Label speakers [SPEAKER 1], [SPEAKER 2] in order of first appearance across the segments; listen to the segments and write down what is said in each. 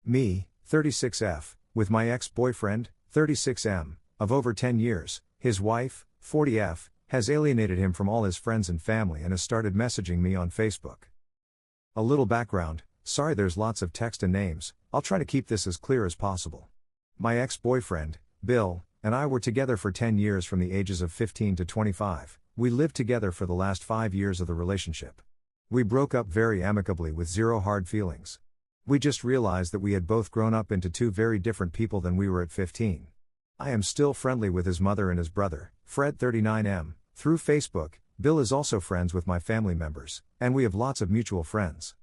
[SPEAKER 1] Me, 36F, with my ex-boyfriend, 36M, of over 10 years, his wife, 40F, has alienated him from all his friends and family and has started messaging me on Facebook. A little background, sorry there's lots of text and names, I'll try to keep this as clear as possible. My ex-boyfriend, Bill, and I were together for 10 years from the ages of 15 to 25, we lived together for the last 5 years of the relationship. We broke up very amicably with zero hard feelings. We just realized that we had both grown up into two very different people than we were at 15. I am still friendly with his mother and his brother, Fred 39M, through Facebook. Bill is also friends with my family members, and we have lots of mutual friends.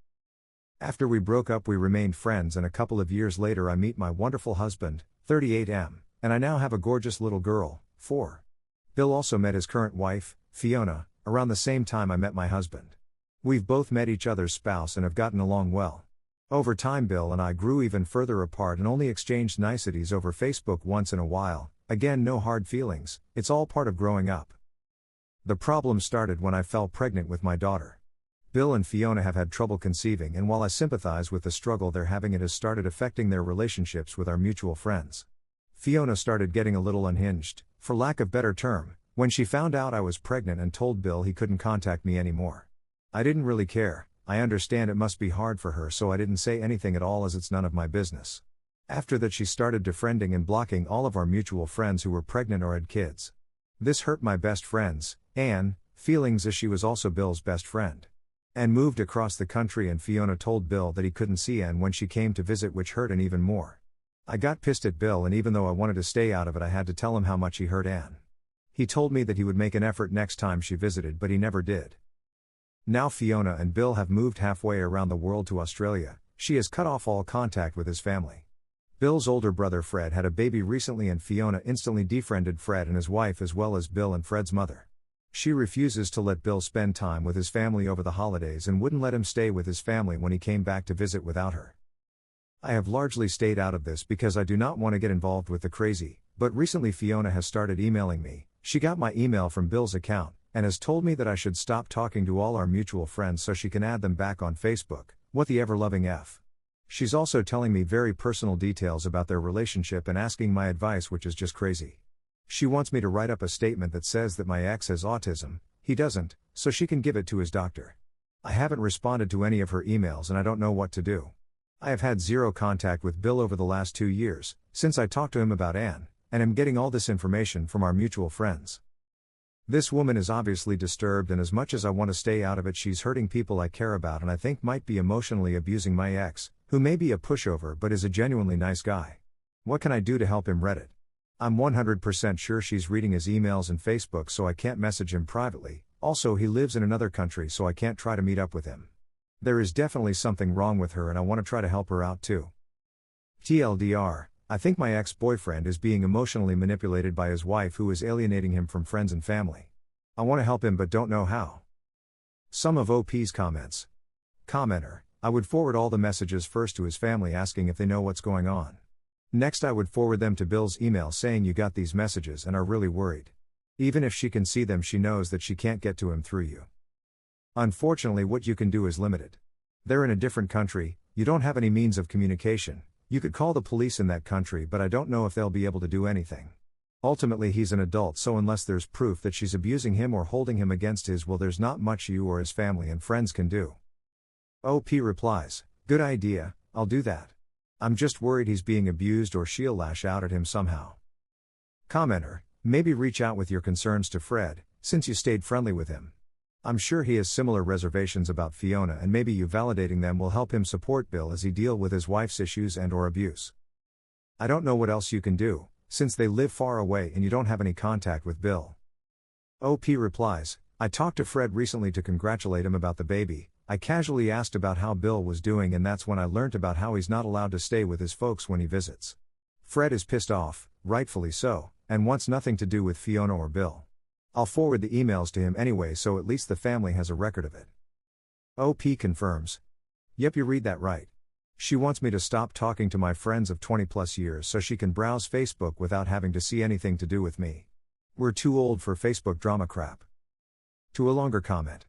[SPEAKER 1] After we broke up we remained friends, and a couple of years later I meet my wonderful husband, 38M, and I now have a gorgeous little girl, 4. Bill also met his current wife, Fiona, around the same time I met my husband. We've both met each other's spouse and have gotten along well. Over time Bill and I grew even further apart and only exchanged niceties over Facebook once in a while. Again, no hard feelings, it's all part of growing up. The problem started when I fell pregnant with my daughter. Bill and Fiona have had trouble conceiving, and while I sympathize with the struggle they're having, it has started affecting their relationships with our mutual friends. Fiona started getting a little unhinged, for lack of better term, when she found out I was pregnant and told Bill he couldn't contact me anymore. I didn't really care. I understand it must be hard for her, so I didn't say anything at all as it's none of my business. After that she started defriending and blocking all of our mutual friends who were pregnant or had kids. This hurt my best friend's, Anne, feelings, as she was also Bill's best friend. Anne moved across the country and Fiona told Bill that he couldn't see Anne when she came to visit, which hurt Anne even more. I got pissed at Bill, and even though I wanted to stay out of it I had to tell him how much he hurt Anne. He told me that he would make an effort next time she visited, but he never did. Now Fiona and Bill have moved halfway around the world to Australia. She has cut off all contact with his family. Bill's older brother Fred had a baby recently, and Fiona instantly defriended Fred and his wife as well as Bill and Fred's mother. She refuses to let Bill spend time with his family over the holidays and wouldn't let him stay with his family when he came back to visit without her. I have largely stayed out of this because I do not want to get involved with the crazy, but recently Fiona has started emailing me. She got my email from Bill's account, and has told me that I should stop talking to all our mutual friends so she can add them back on Facebook. What the ever-loving F. She's also telling me very personal details about their relationship and asking my advice, which is just crazy. She wants me to write up a statement that says that my ex has autism, he doesn't, so she can give it to his doctor. I haven't responded to any of her emails and I don't know what to do. I have had zero contact with Bill over the last 2 years, since I talked to him about Anne, and am getting all this information from our mutual friends. This woman is obviously disturbed, and as much as I want to stay out of it, she's hurting people I care about and I think might be emotionally abusing my ex, who may be a pushover but is a genuinely nice guy. What can I do to help him? Reddit. I'm 100% sure she's reading his emails and Facebook, so I can't message him privately. Also, he lives in another country, so I can't try to meet up with him. There is definitely something wrong with her and I want to try to help her out too. TLDR, I think my ex-boyfriend is being emotionally manipulated by his wife, who is alienating him from friends and family. I want to help him but don't know how. Some of OP's comments. Commenter, I would forward all the messages first to his family asking if they know what's going on. Next I would forward them to Bill's email saying you got these messages and are really worried. Even if she can see them, she knows that she can't get to him through you. Unfortunately, what you can do is limited. They're in a different country, you don't have any means of communication. You could call the police in that country, but I don't know if they'll be able to do anything. Ultimately he's an adult, so unless there's proof that she's abusing him or holding him against his will, there's not much you or his family and friends can do. OP replies, good idea, I'll do that. I'm just worried he's being abused or she'll lash out at him somehow. Commenter, maybe reach out with your concerns to Fred, since you stayed friendly with him. I'm sure he has similar reservations about Fiona, and maybe you validating them will help him support Bill as he deal with his wife's issues and or abuse. I don't know what else you can do, since they live far away and you don't have any contact with Bill. OP replies, I talked to Fred recently to congratulate him about the baby. I casually asked about how Bill was doing, and that's when I learnt about how he's not allowed to stay with his folks when he visits. Fred is pissed off, rightfully so, and wants nothing to do with Fiona or Bill. I'll forward the emails to him anyway, so at least the family has a record of it. OP confirms. Yep, you read that right. She wants me to stop talking to my friends of 20 plus years so she can browse Facebook without having to see anything to do with me. We're too old for Facebook drama crap. To a longer comment.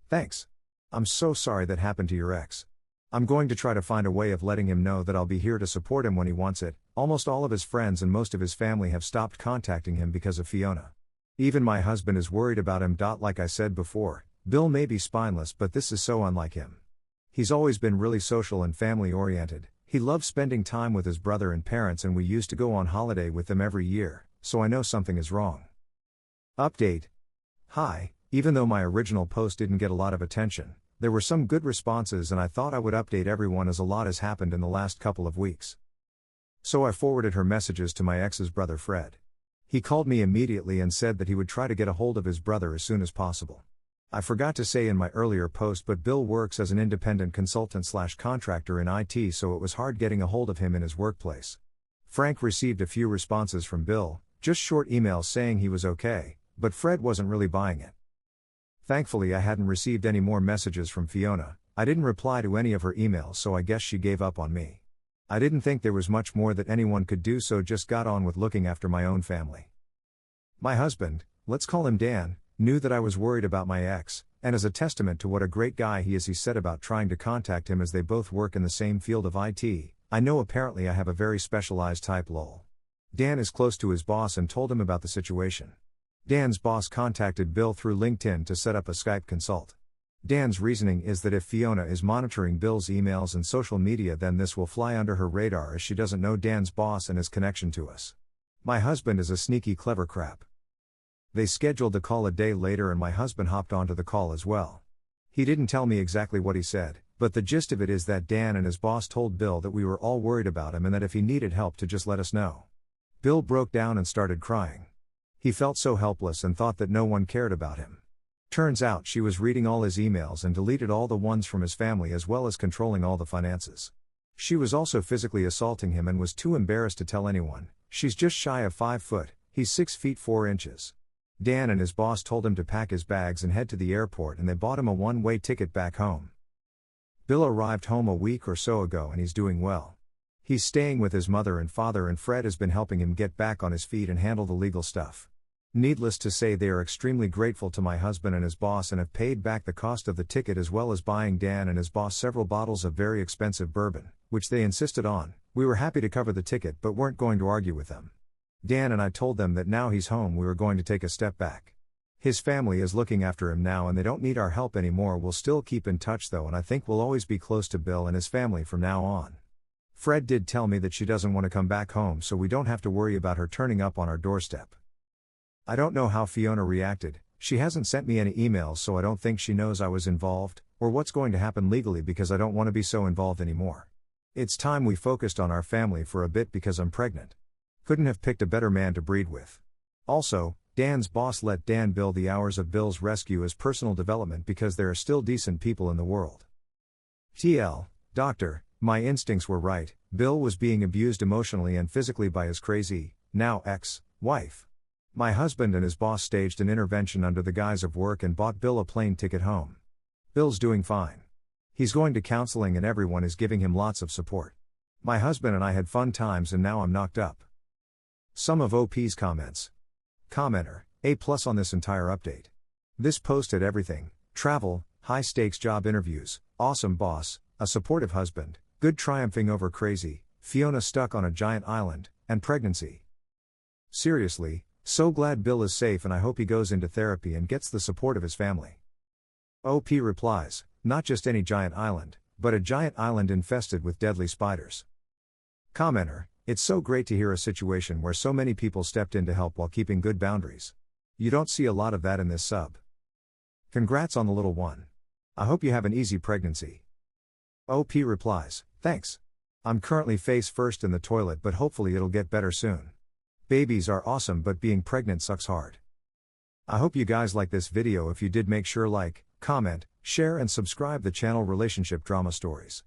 [SPEAKER 1] Thanks. I'm so sorry that happened to your ex. I'm going to try to find a way of letting him know that I'll be here to support him when he wants it. Almost all of his friends and most of his family have stopped contacting him because of Fiona. Even my husband is worried about him. Like I said before, Bill may be spineless, but this is so unlike him. He's always been really social and family oriented. He loves spending time with his brother and parents, and we used to go on holiday with them every year, so I know something is wrong. Update. Hi, even though my original post didn't get a lot of attention, there were some good responses and I thought I would update everyone as a lot has happened in the last couple of weeks. So I forwarded her messages to my ex's brother Fred. He called me immediately and said that he would try to get a hold of his brother as soon as possible. I forgot to say in my earlier post, but Bill works as an independent consultant/contractor in IT, so it was hard getting a hold of him in his workplace. Frank received a few responses from Bill, just short emails saying he was okay, but Fred wasn't really buying it. Thankfully I hadn't received any more messages from Fiona. I didn't reply to any of her emails, so I guess she gave up on me. I didn't think there was much more that anyone could do, so just got on with looking after my own family. My husband, let's call him Dan, knew that I was worried about my ex, and as a testament to what a great guy he is, he said about trying to contact him as they both work in the same field of IT. I know apparently I have a very specialized type lol. Dan is close to his boss and told him about the situation. Dan's boss contacted Bill through LinkedIn to set up a Skype consult. Dan's reasoning is that if Fiona is monitoring Bill's emails and social media, then this will fly under her radar as she doesn't know Dan's boss and his connection to us. My husband is a sneaky clever crap. They scheduled the call a day later and my husband hopped onto the call as well. He didn't tell me exactly what he said, but the gist of it is that Dan and his boss told Bill that we were all worried about him and that if he needed help to just let us know. Bill broke down and started crying. He felt so helpless and thought that no one cared about him. Turns out she was reading all his emails and deleted all the ones from his family, as well as controlling all the finances. She was also physically assaulting him and was too embarrassed to tell anyone. She's just shy of 5 foot, he's 6 feet 4 inches. Dan and his boss told him to pack his bags and head to the airport, and they bought him a one-way ticket back home. Bill arrived home a week or so ago and he's doing well. He's staying with his mother and father, and Fred has been helping him get back on his feet and handle the legal stuff. Needless to say, they are extremely grateful to my husband and his boss and have paid back the cost of the ticket, as well as buying Dan and his boss several bottles of very expensive bourbon, which they insisted on. We were happy to cover the ticket but weren't going to argue with them. Dan and I told them that now he's home we were going to take a step back. His family is looking after him now and they don't need our help anymore. We'll still keep in touch though, and I think we'll always be close to Bill and his family from now on. Fred did tell me that she doesn't want to come back home, so we don't have to worry about her turning up on our doorstep. I don't know how Fiona reacted. She hasn't sent me any emails, so I don't think she knows I was involved, or what's going to happen legally, because I don't want to be so involved anymore. It's time we focused on our family for a bit because I'm pregnant. Couldn't have picked a better man to breed with. Also, Dan's boss let Dan bill the hours of Bill's rescue as personal development because there are still decent people in the world. TL, doctor, my instincts were right. Bill was being abused emotionally and physically by his crazy, now ex-wife. My husband and his boss staged an intervention under the guise of work and bought Bill a plane ticket home. Bill's doing fine. He's going to counseling and everyone is giving him lots of support. My husband and I had fun times and now I'm knocked up. Some of OP's comments. Commenter, A+ on this entire update. This post had everything: travel, high-stakes job interviews, awesome boss, a supportive husband, good triumphing over crazy, Fiona stuck on a giant island, and pregnancy. Seriously, so glad Bill is safe and I hope he goes into therapy and gets the support of his family. OP replies, not just any giant island, but a giant island infested with deadly spiders. Commenter, it's so great to hear a situation where so many people stepped in to help while keeping good boundaries. You don't see a lot of that in this sub. Congrats on the little one. I hope you have an easy pregnancy. OP replies, thanks. I'm currently face first in the toilet, but hopefully it'll get better soon. Babies are awesome, but being pregnant sucks hard. I hope you guys like this video. If you did, make sure like, comment, share and subscribe the channel Relationship Drama Stories.